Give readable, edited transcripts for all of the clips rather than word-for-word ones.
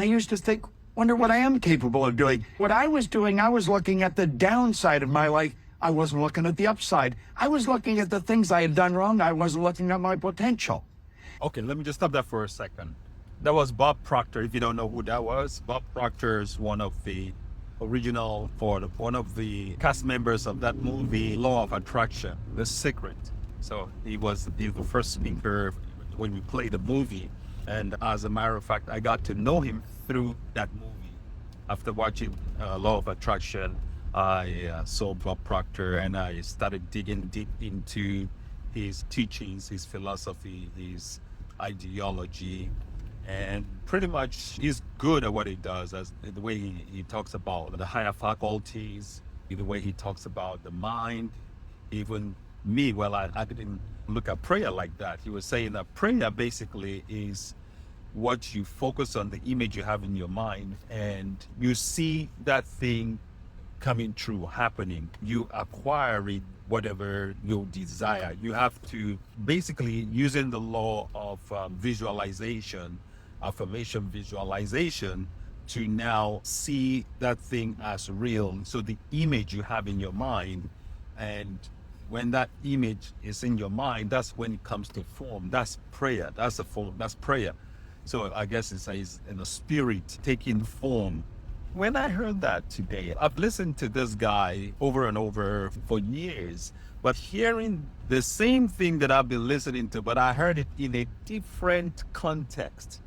I used to think, wonder what I am capable of doing. What I was doing, I was looking at the downside of my life. I wasn't looking at the upside. I was looking at the things I had done wrong. I wasn't looking at my potential. Okay, let me just stop that for a second. That was Bob Proctor. If you don't know who that was, Bob Proctor is one of the original, or one of the cast members of that movie, Law of Attraction, The Secret. So he was the first speaker when we played the movie. And as a matter of fact, I got to know him through that movie. After watching Law of Attraction, I saw Bob Proctor and I started digging deep into his teachings, his philosophy, his ideology, and pretty much he's good at what he does, as the way he talks about the higher faculties, the way he talks about the mind. Even me, well, I didn't look at prayer like that. He was saying that prayer basically is what you focus on, the image you have in your mind, and you see that thing coming true, happening. You acquire it, whatever you desire. You have to basically, using the law of visualization, affirmation visualization, to now see that thing as real. So the image you have in your mind, and when that image is in your mind, that's when it comes to form. That's prayer. That's a form. That's prayer. So I guess it's in the spirit taking form. When I heard that today, I've listened to this guy over and over for years, but hearing the same thing that I've been listening to, but I heard it in a different context.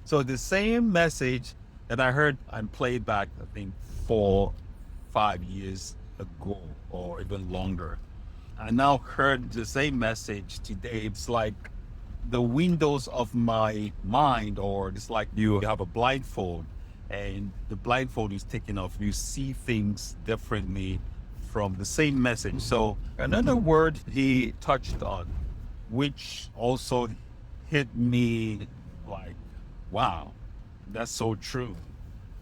So the same message that I heard and played back, I think 4-5 years ago or even longer, I now heard the same message today. It's like the windows of my mind, or it's like you have a blindfold and the blindfold is taken off. You see things differently from the same message. So another word he touched on, which also hit me like, wow, that's so true,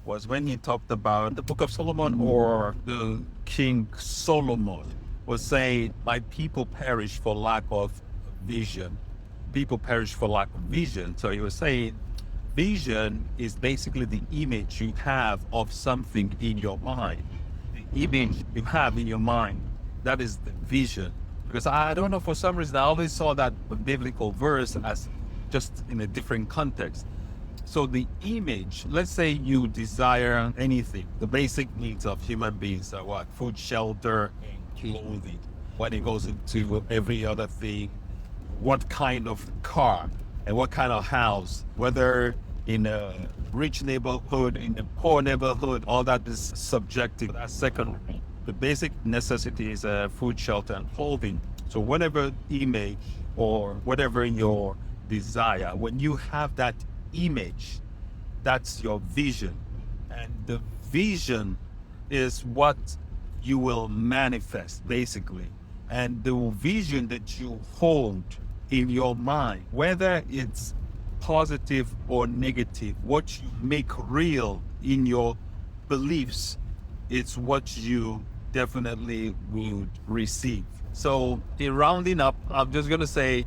was when he talked about the Book of Solomon, or the King Solomon was saying, my people perish for lack of vision. People perish for lack of vision. So he was saying, vision is basically the image you have of something in your mind. The image you have in your mind, that is the vision. Because I don't know, for some reason, I always saw that biblical verse as just in a different context. So the image, let's say you desire anything, the basic needs of human beings are what? Food, shelter, and clothing. When it goes into every other thing, what kind of car and what kind of house, whether in a rich neighborhood, in a poor neighborhood, all that is subjective. That's secondary. The basic necessity is food, shelter, and clothing. So whatever image or whatever your desire, when you have that image, that's your vision. And the vision is what you will manifest, basically. And the vision that you hold in your mind, whether it's positive or negative, what you make real in your beliefs, it's what you definitely would receive. So in rounding up, I'm just going to say,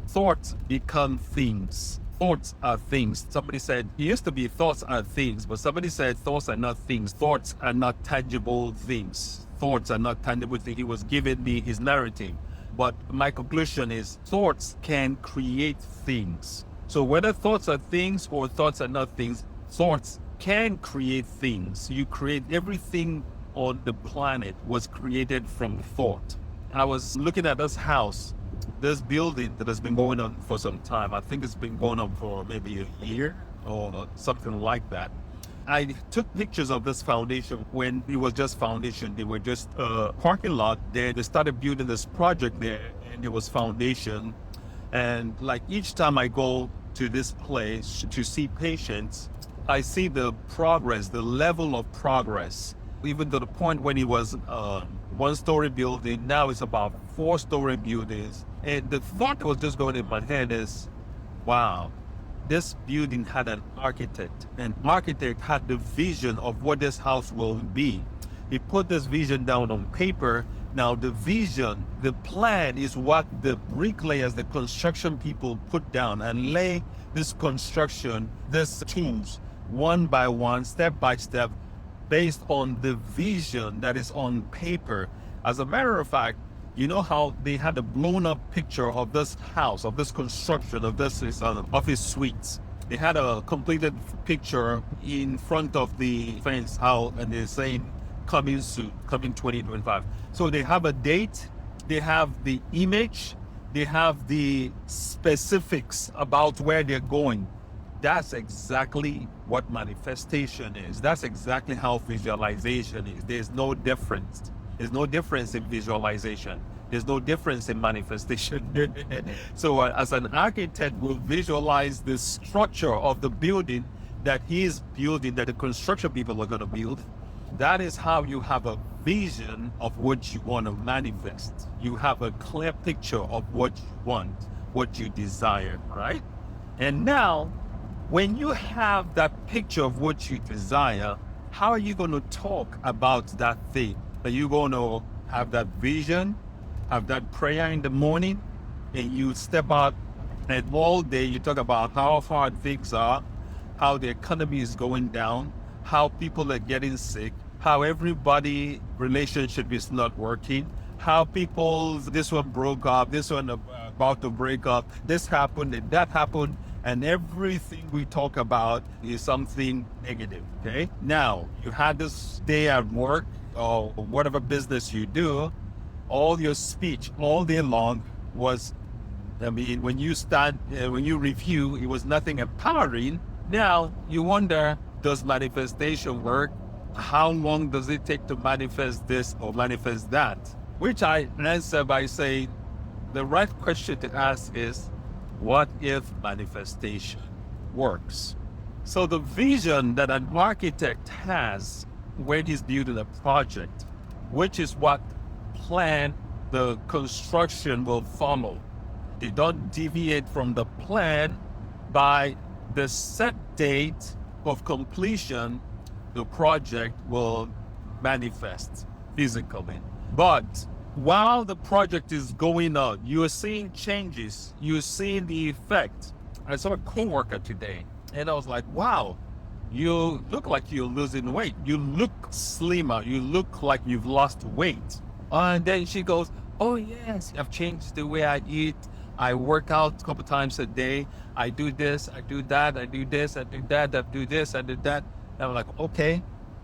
thoughts become things. Thoughts are things. Somebody said, it used to be thoughts are things, but somebody said thoughts are not things. Thoughts are not tangible things. Thoughts are not tangible things. He was giving me his narrative. But my conclusion is thoughts can create things. So whether thoughts are things or thoughts are not things, thoughts can create things. You create everything on the planet was created from thought. I was looking at this house, this building that has been going on for some time. I think it's been going on for maybe a year or something like that. I took pictures of this foundation when it was just foundation. They were just a parking lot there. They started building this project there, and it was foundation. And like each time I go to this place to see patients, I see the progress, the level of progress, even to the point when it was one-story building, now it's about 4-story buildings. And the thought that was just going in my head is, wow, this building had an architect. An architect had the vision of what this house will be. He put this vision down on paper. Now the vision, the plan is what the bricklayers, the construction people put down and lay this construction, these tools one by one, step by step, based on the vision that is on paper. As a matter of fact, you know how they had a blown up picture of this house, of this construction, of this office suites. They had a completed picture in front of the fence, and they're saying coming soon, coming 2025. So they have a date, they have the image, they have the specifics about where they're going. That's exactly what manifestation is. That's exactly how visualization is. There's no difference. There's no difference in visualization. There's no difference in manifestation. So as an architect will visualize the structure of the building that he's building, that the construction people are going to build. That is how you have a vision of what you want to manifest. You have a clear picture of what you want, what you desire, right? And now, when you have that picture of what you desire, how are you going to talk about that thing? Are you going to have that vision, have that prayer in the morning, and you step out and all day you talk about how hard things are, how the economy is going down, how people are getting sick, how everybody relationship is not working, how this one broke up, this one about to break up, this happened and that happened, and everything we talk about is something negative, okay? Now, you had this day at work or whatever business you do, all your speech all day long was, when you review, it was nothing empowering. Now, you wonder, does manifestation work? How long does it take to manifest this or manifest that? Which I answer by saying, the right question to ask is, what if manifestation works? So the vision that an architect has when he's building a project, which is what plan the construction will follow. They don't deviate from the plan. By the set date of completion, the project will manifest physically. But while the project is going on, you're seeing changes, you're seeing the effect. I saw a coworker today, and I was like, wow, you look like you're losing weight. You look slimmer. You look like you've lost weight. And then she goes, oh yes, I've changed the way I eat. I work out a couple times a day. I do this, I do that, I do this, I do that, I do this, I do that. And I'm like, okay.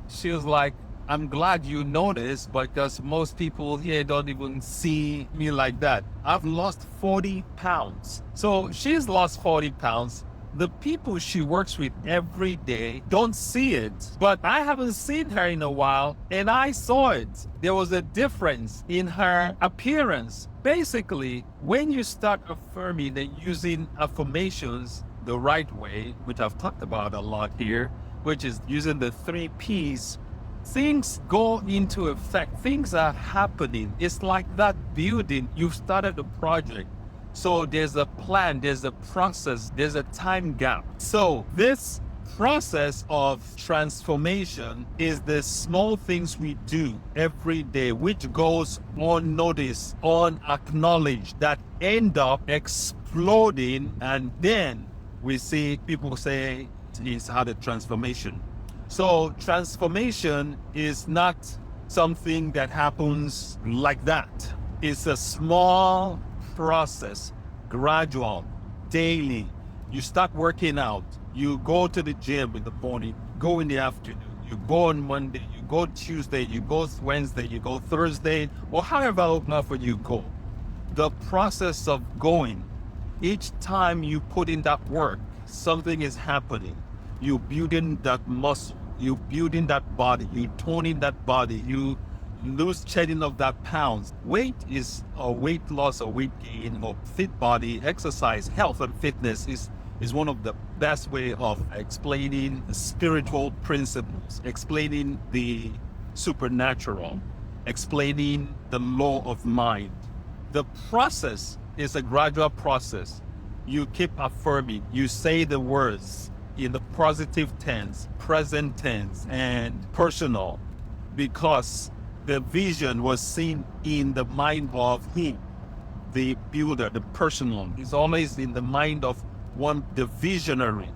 She was like, I'm glad you noticed, because most people here don't even see me like that. I've lost 40 pounds. So she's lost 40 pounds. The people she works with every day don't see it, but I haven't seen her in a while, and I saw it. There was a difference in her appearance. Basically, when you start affirming and using affirmations the right way, which I've talked about a lot here, which is using the 3 Ps, things go into effect. Things are happening. It's like that building. You've started a project. So there's a plan, there's a process, there's a time gap. So this process of transformation is the small things we do every day, which goes unnoticed, unacknowledged, that end up exploding. And then we see people say it's had a transformation. So transformation is not something that happens like that. It's a small process, gradual, daily. You start working out. You go to the gym in the morning, go in the afternoon, you go on Monday, you go Tuesday, you go Wednesday, you go Thursday, or however often you go. The process of going, each time you put in that work, something is happening. You're building that muscle, you're building that body, you're toning that body, you lose shedding of that pounds. Weight is or weight loss or weight gain or fit body, exercise, health and fitness is one of the best way of explaining spiritual principles, explaining the supernatural, explaining the law of mind. The process is a gradual process. You keep affirming, you say the words in the positive tense, present tense, and personal, because the vision was seen in the mind of him, the builder, the personal. It's always in the mind of the visionary,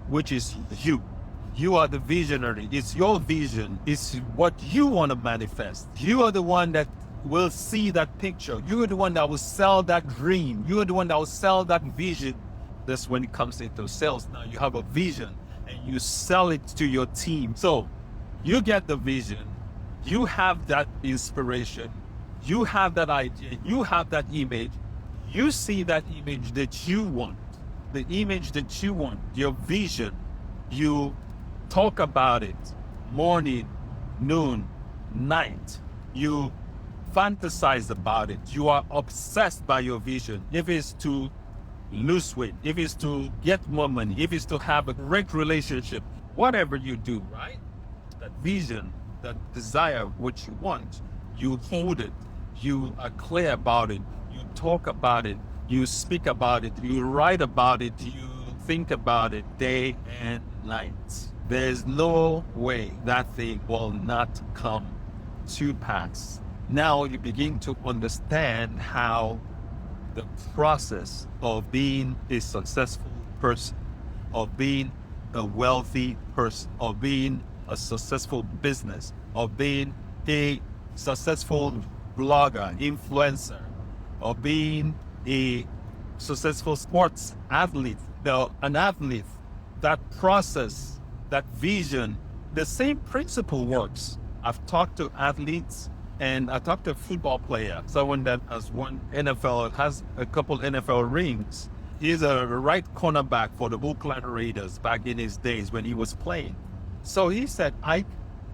which is you. You are the visionary. It's your vision. It's what you want to manifest. You are the one that will see that picture. You are the one that will sell that dream. You are the one that will sell that vision. That's when it comes into sales. Now you have a vision and you sell it to your team. So you get the vision. You have that inspiration. You have that idea. You have that image. You see that image that you want. The image that you want, your vision. You talk about it morning, noon, night. You fantasize about it. You are obsessed by your vision. If it's to lose weight, if it's to get more money, if it's to have a great relationship, whatever you do, right? That vision, that desire, what you want, you hold it. You are clear about it. You talk about it. You speak about it. You write about it. You think about it day and night. There's no way that thing will not come to pass. Now you begin to understand how the process of being a successful person, of being a wealthy person, of being a successful business, of being a successful blogger, influencer, of being a successful sports athlete, an athlete, that process, that vision, the same principle works. I've talked to athletes and I talked to a football player, someone that has won NFL, has a couple NFL rings. He's a right cornerback for the Oakland Raiders back in his days when he was playing. So he said,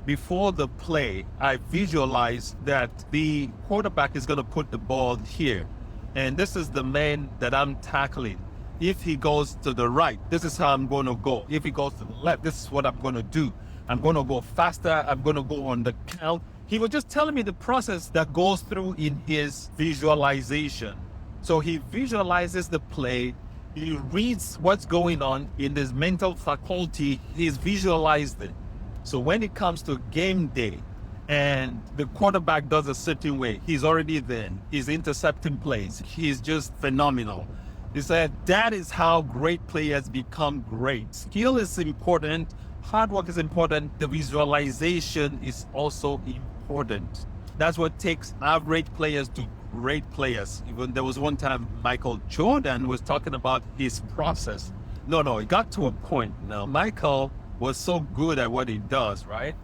before the play, I visualize that the quarterback is going to put the ball here. And this is the man that I'm tackling. If he goes to the right, this is how I'm going to go. If he goes to the left, this is what I'm going to do. I'm going to go faster. I'm going to go on the count. He was just telling me the process that goes through in his visualization. So he visualizes the play. He reads what's going on in his mental faculty. He's visualized it. So when it comes to game day and the quarterback does a certain way, he's already there. He's intercepting plays. He's just phenomenal. He said, that is how great players become great. Skill is important. Hard work is important. The visualization is also important. That's what takes average players to great players. Even there was one time Michael Jordan was talking about his process. No, it got to a point now. Michael was so good at what he does, right?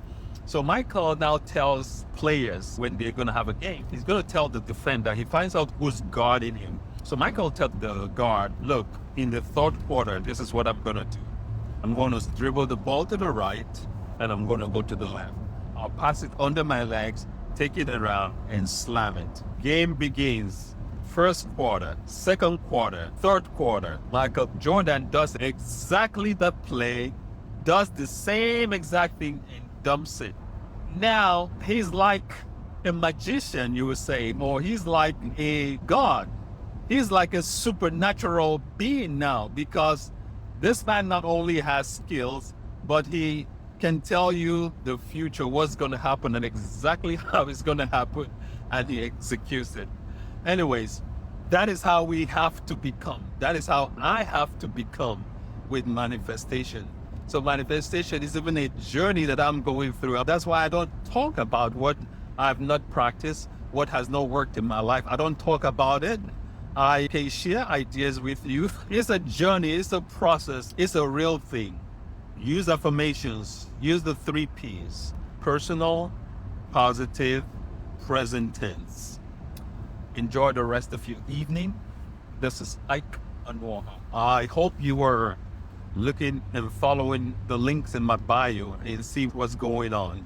So Michael now tells players when they're going to have a game, he's going to tell the defender, he finds out who's guarding him. So Michael tells the guard, look, in the third quarter, this is what I'm going to do. I'm going to dribble the ball to the right and I'm going to go to the left. I'll pass it under my legs, take it around and slam it. Game begins. First quarter, second quarter, third quarter. Michael Jordan does exactly the play, does the same exact thing and dumps it. Now he's like a magician, you would say, or he's like a god. He's like a supernatural being now, because this man not only has skills, but he can tell you the future, what's going to happen and exactly how it's going to happen, and he executes it. Anyways, that is how we have to become. That is how I have to become with manifestation. So manifestation is even a journey that I'm going through. That's why I don't talk about what I've not practiced, what has not worked in my life. I don't talk about it. I can share ideas with you. It's a journey, it's a process, it's a real thing. Use affirmations, use the 3 Ps: personal, positive, present tense. Enjoy the rest of your evening. This is Ike Onwuoha. I hope you were looking and following the links in my bio and see what's going on.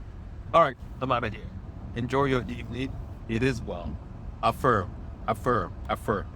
All right, I'm out of here. Enjoy your evening. It is well. Affirm, affirm, affirm.